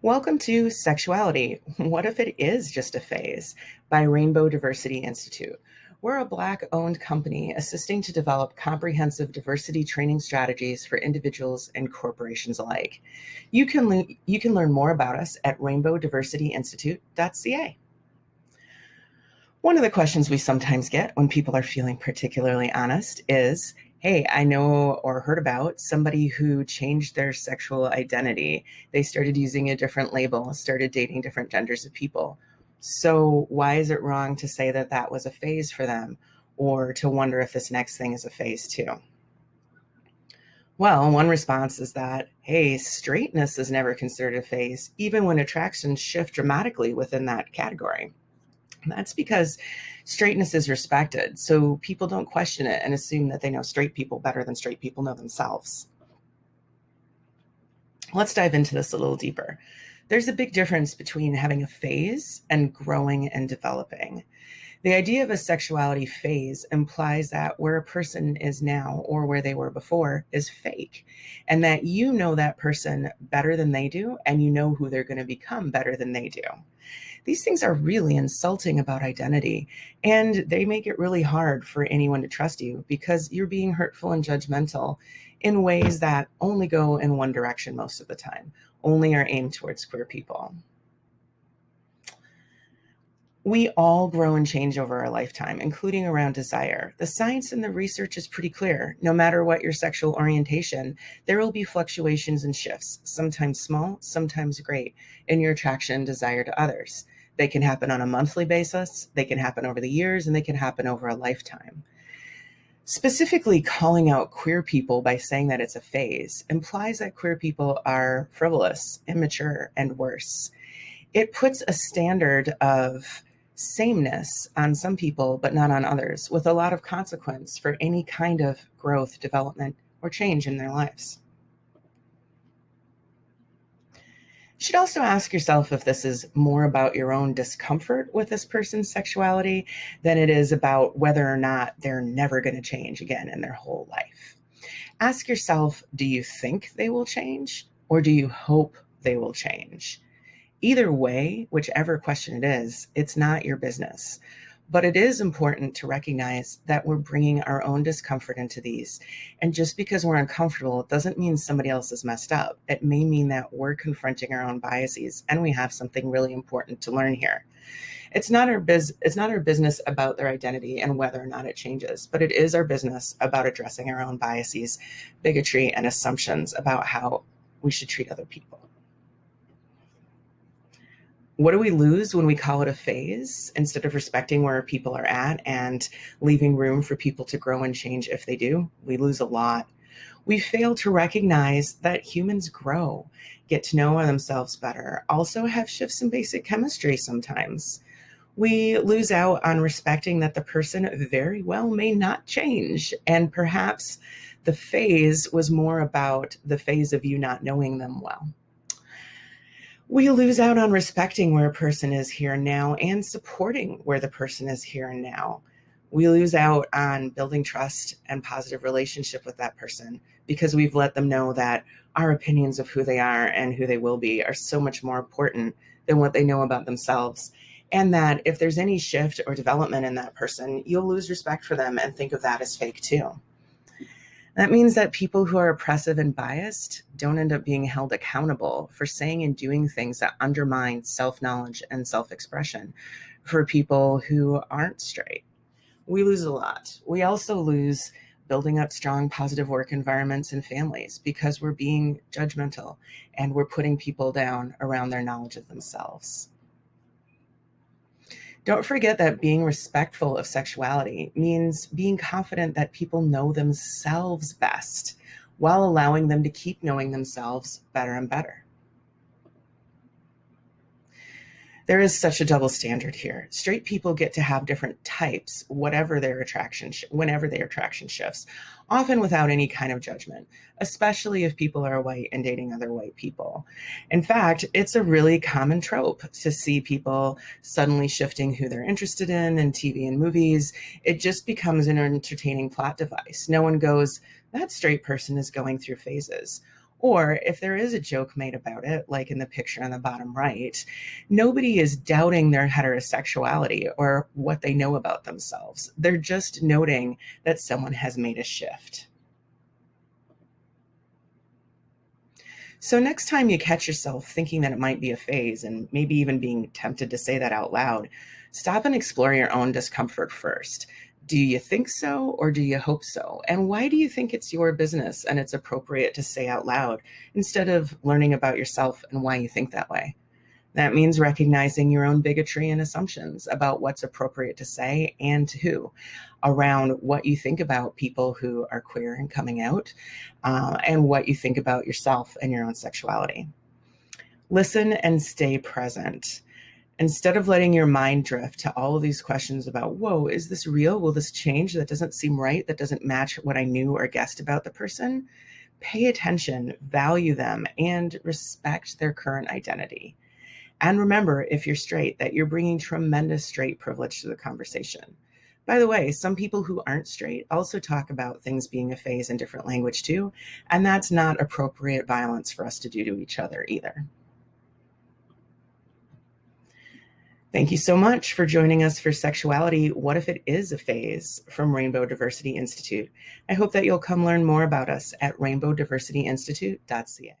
Welcome to Sexuality. What if it is just a phase? By Rainbow Diversity Institute. We're a Black-owned company assisting to develop comprehensive diversity training strategies for individuals and corporations alike. You can learn more about us at rainbowdiversityinstitute.ca. One of the questions we sometimes get when people are feeling particularly honest is, hey, I know or heard about somebody who changed their sexual identity. They started using a different label, started dating different genders of people. So why is it wrong to say that that was a phase for them, or to wonder if this next thing is a phase too? Well, one response is that, hey, straightness is never considered a phase, even when attractions shift dramatically within that category. That's because straightness is respected, so people don't question it and assume that they know straight people better than straight people know themselves. Let's dive into this a little deeper. There's a big difference between having a phase and growing and developing. The idea of a sexuality phase implies that where a person is now or where they were before is fake, and that you know that person better than they do, and you know who they're going to become better than they do. These things are really insulting about identity, and they make it really hard for anyone to trust you because you're being hurtful and judgmental in ways that only go in one direction most of the time, only are aimed towards queer people. We all grow and change over our lifetime, including around desire. The science and the research is pretty clear. No matter what your sexual orientation, there will be fluctuations and shifts, sometimes small, sometimes great, in your attraction and desire to others. They can happen on a monthly basis, they can happen over the years, and they can happen over a lifetime. Specifically, calling out queer people by saying that it's a phase implies that queer people are frivolous, immature, and worse. It puts a standard of sameness on some people, but not on others, with a lot of consequence for any kind of growth, development, or change in their lives. You should also ask yourself if this is more about your own discomfort with this person's sexuality than it is about whether or not they're never going to change again in their whole life. Ask yourself, do you think they will change, or do you hope they will change? Either way, whichever question it is, it's not your business. But it is important to recognize that we're bringing our own discomfort into these. And just because we're uncomfortable doesn't mean somebody else is messed up. It may mean that we're confronting our own biases and we have something really important to learn here. It's not our business about their identity and whether or not it changes, but it is our business about addressing our own biases, bigotry, and assumptions about how we should treat other people. What do we lose when we call it a phase instead of respecting where people are at and leaving room for people to grow and change if they do? We lose a lot. We fail to recognize that humans grow, get to know themselves better, also have shifts in basic chemistry sometimes. We lose out on respecting that the person very well may not change, and perhaps the phase was more about the phase of you not knowing them well. We lose out on respecting where a person is here now and supporting where the person is here and now. We lose out on building trust and positive relationship with that person because we've let them know that our opinions of who they are and who they will be are so much more important than what they know about themselves. And that if there's any shift or development in that person, you'll lose respect for them and think of that as fake too. That means that people who are oppressive and biased don't end up being held accountable for saying and doing things that undermine self-knowledge and self-expression for people who aren't straight. We lose a lot. We also lose building up strong, positive work environments and families because we're being judgmental and we're putting people down around their knowledge of themselves. Don't forget that being respectful of sexuality means being confident that people know themselves best while allowing them to keep knowing themselves better and better. There is such a double standard here. Straight people get to have different types, whenever their attraction shifts, often without any kind of judgment, especially if people are white and dating other white people. In fact, it's a really common trope to see people suddenly shifting who they're interested in TV and movies. It just becomes an entertaining plot device. No one goes, that straight person is going through phases. Or if there is a joke made about it, like in the picture on the bottom right, nobody is doubting their heterosexuality or what they know about themselves. They're just noting that someone has made a shift. So next time you catch yourself thinking that it might be a phase and maybe even being tempted to say that out loud, stop and explore your own discomfort first. Do you think so or do you hope so? And why do you think it's your business and it's appropriate to say out loud instead of learning about yourself and why you think that way? That means recognizing your own bigotry and assumptions about what's appropriate to say and to who around what you think about people who are queer and coming out, and what you think about yourself and your own sexuality. Listen and stay present. Instead of letting your mind drift to all of these questions about, whoa, is this real? Will this change? That doesn't seem right. That doesn't match what I knew or guessed about the person. Pay attention, value them, and respect their current identity. And remember, if you're straight, that you're bringing tremendous straight privilege to the conversation. By the way, some people who aren't straight also talk about things being a phase in different language too, and that's not appropriate violence for us to do to each other either. Thank you so much for joining us for Sexuality, What If It Is a Phase from Rainbow Diversity Institute. I hope that you'll come learn more about us at rainbowdiversityinstitute.ca.